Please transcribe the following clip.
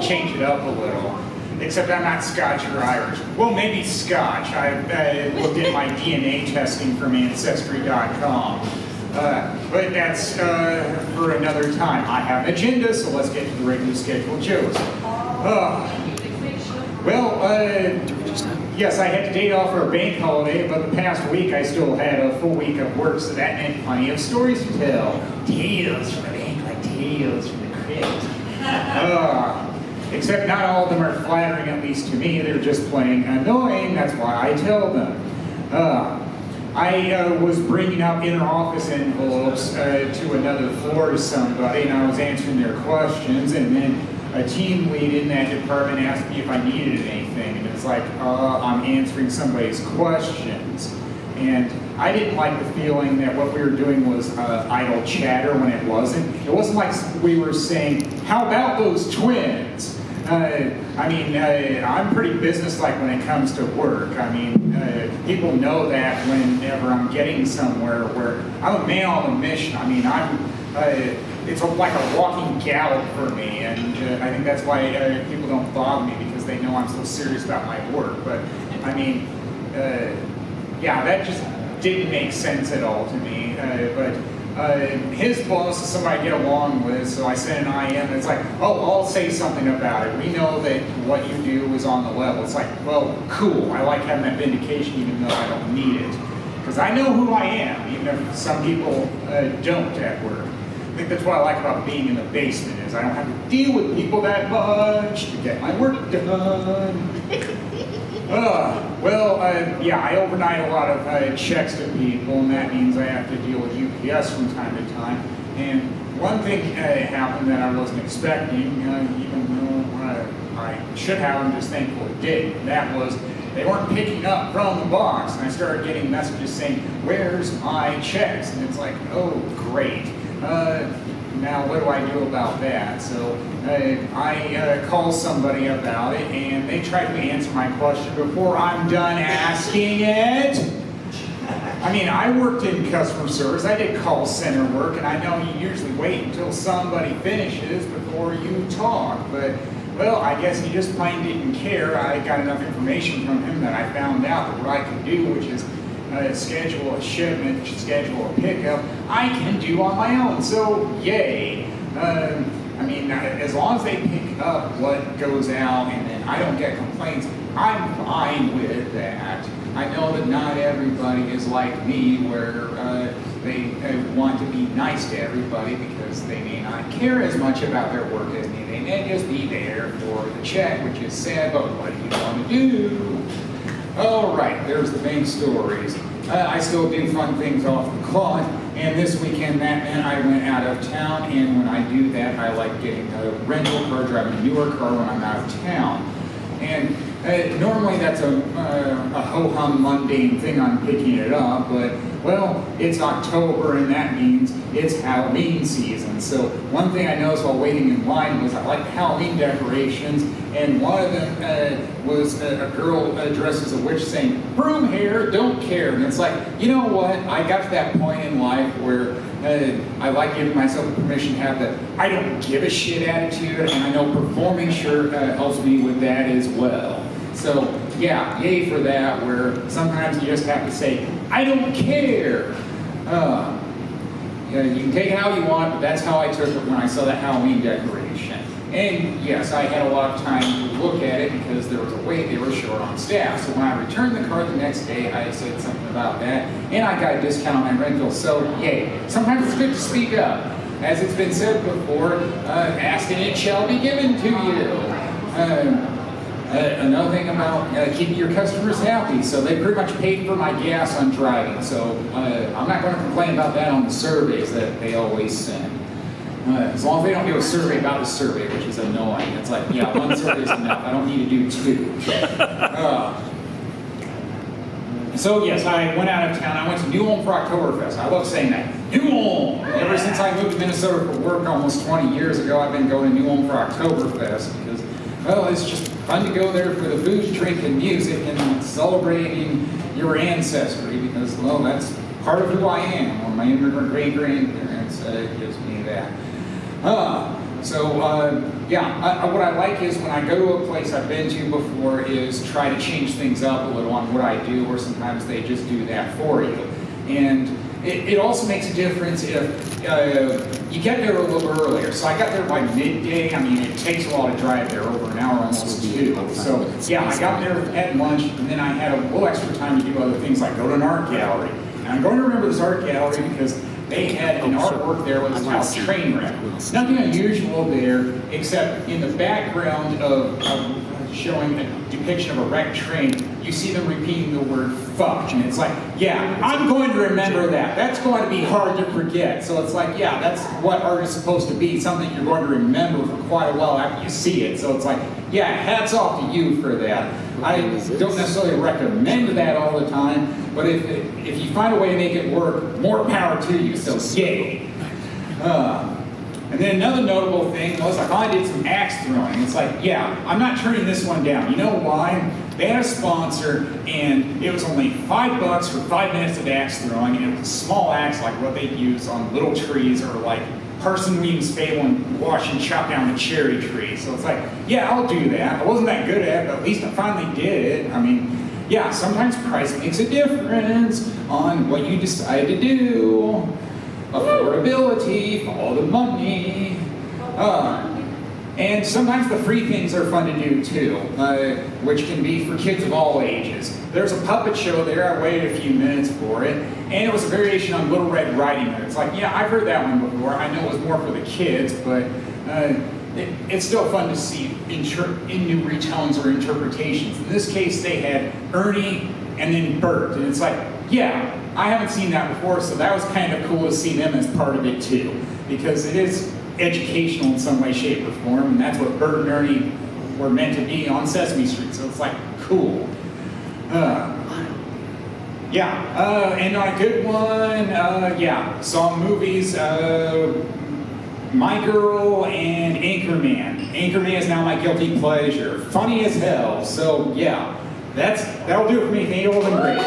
change it up a little. Except I'm not Scotch or Irish. Well, maybe Scotch. I looked at my DNA testing from Ancestry.com. But that's for another time. I have an agenda, so let's get to the regularly scheduled shows. Yes, I had to date off for a bank holiday, but the past week I still had a full week of work, so that meant plenty of stories to tell. Tales from the bank, like tales from the crypt. Except not all of them are flattering, at least to me. They're just plain annoying. That's why I tell them. I was bringing up inter-office envelopes to another floor to somebody, and I was answering their questions, and then a team lead in that department asked me if I needed anything, and it's like, I'm answering somebody's questions. And I didn't like the feeling that what we were doing was idle chatter when it wasn't. It wasn't like we were saying, how about those twins? I'm pretty businesslike when it comes to work. People know that whenever I'm getting somewhere where I'm a man on a mission. It's like a walking gallop for me, and I think that's why people don't bother me, because they know I'm so serious about my work. But that just didn't make sense at all to me. His boss is somebody I get along with, so I sent an IM, and it's like, I'll say something about it. We know that what you do is on the level. It's like, well, cool. I like having that vindication even though I don't need it. Because I know who I am, even if some people don't at work. I think that's what I like about being in the basement, is I don't have to deal with people that much to get my work done. I overnight a lot of checks to people, and that means I have to deal with UPS from time to time. And one thing happened that I wasn't expecting, even though I should have, I'm just thankful it did. And that was, they weren't picking up from the box, and I started getting messages saying, where's my checks? And it's like, oh, great. Now what do I do about that? So I call somebody about it, and they try to answer my question before I'm done asking it. I worked in customer service. I did call center work, and I know you usually wait until somebody finishes before you talk. But, well, I guess he just plain didn't care. I got enough information from him that I found out that what I could do, which is schedule a shipment, schedule a pickup, I can do on my own. So, yay. As long as they pick up what goes out and then I don't get complaints, I'm fine with that. I know that not everybody is like me, where they want to be nice to everybody because they may not care as much about their work as me. They may just be there for the check, which is sad, but what do you want to do? All right, there's the main stories. I still do fun things off the clock, and this weekend that meant I went out of town, and when I do that, I like getting a rental car, driving a newer car when I'm out of town. And normally that's a ho-hum mundane thing, I'm picking it up, but, well, it's October, and that means it's Halloween season. So one thing I noticed while waiting in line was I like Halloween decorations, and one of them was a girl dressed as a witch saying, broom hair, don't care. And it's like, you know what, I got to that point in life where I like giving myself permission to have the I don't give a shit attitude, and I know performing sure helps me with that as well. So, yeah, yay for that, where sometimes you just have to say, I don't care. You can take it how you want, but that's how I took it when I saw that Halloween decoration. And yes, I had a lot of time to look at it because there was a wait, they were short on staff. So when I returned the car the next day, I said something about that, and I got a discount on my rental, so yay. Sometimes it's good to speak up. As it's been said before, ask and it shall be given to you. Another thing about keeping your customers happy, so they pretty much paid for my gas on driving, so I'm not going to complain about that on the surveys that they always send. As long as they don't do a survey about the survey, which is annoying. It's like, yeah, one survey is enough. I don't need to do two. So yes, I went out of town. I went to New Ulm for Oktoberfest. I love saying that. New Ulm! Ever since I moved to Minnesota for work almost 20 years ago, I've been going to New Ulm for Oktoberfest because, well, it's just fun to go there for the food, drink, and music, and celebrating your ancestry because, well, that's part of who I am. Or my immigrant great-grandparents gives me that. What I like is when I go to a place I've been to before is try to change things up a little on what I do, or sometimes they just do that for you. And it also makes a difference if you get there a little earlier. So I got there by midday. I mean, it takes a while to drive there, over an hour, almost 2. So yeah, I got there at lunch, and then I had a little extra time to do other things like go to an art gallery. And I'm going to remember this art gallery because they had an artwork there with a train wreck. Nothing unusual there, except in the background of showing a depiction of a wrecked train, you see them repeating the word fuck. And it's like, yeah, I'm going to remember that. That's going to be hard to forget. So it's like, yeah, that's what art is supposed to be, something you're going to remember for quite a while after you see it. So it's like, yeah, hats off to you for that. I don't necessarily recommend that all the time, but if you find a way to make it work, more power to you, so yay. And then another notable thing was I finally did some axe throwing. It's like, yeah, I'm not turning this one down. You know why? They had a sponsor, and it was only $5 for 5 minutes of axe throwing, and it was a small axe like what they use on little trees, or like Parson Weems' fable and wash and chop down the cherry tree. So it's like, yeah, I'll do that. I wasn't that good at it, but at least I finally did it. I mean, yeah, sometimes price makes a difference on what you decide to do. Affordability, follow the money. And sometimes the free things are fun to do too, which can be for kids of all ages. There's a puppet show there, I waited a few minutes for it, and it was a variation on Little Red Riding Hood. It's like, yeah, I've heard that one before. I know it was more for the kids, but it's still fun to see in new retellings or interpretations. In this case, they had Ernie and then Bert, and it's like, yeah, I haven't seen that before, so that was kind of cool to see them as part of it too, because it is educational in some way, shape, or form, and that's what Bert and Ernie were meant to be on Sesame Street, so it's like, cool. And on a good one, saw movies, My Girl and Anchorman. Anchorman is now my guilty pleasure. Funny as hell, so yeah, that'll do it for me. Thank you all, been great.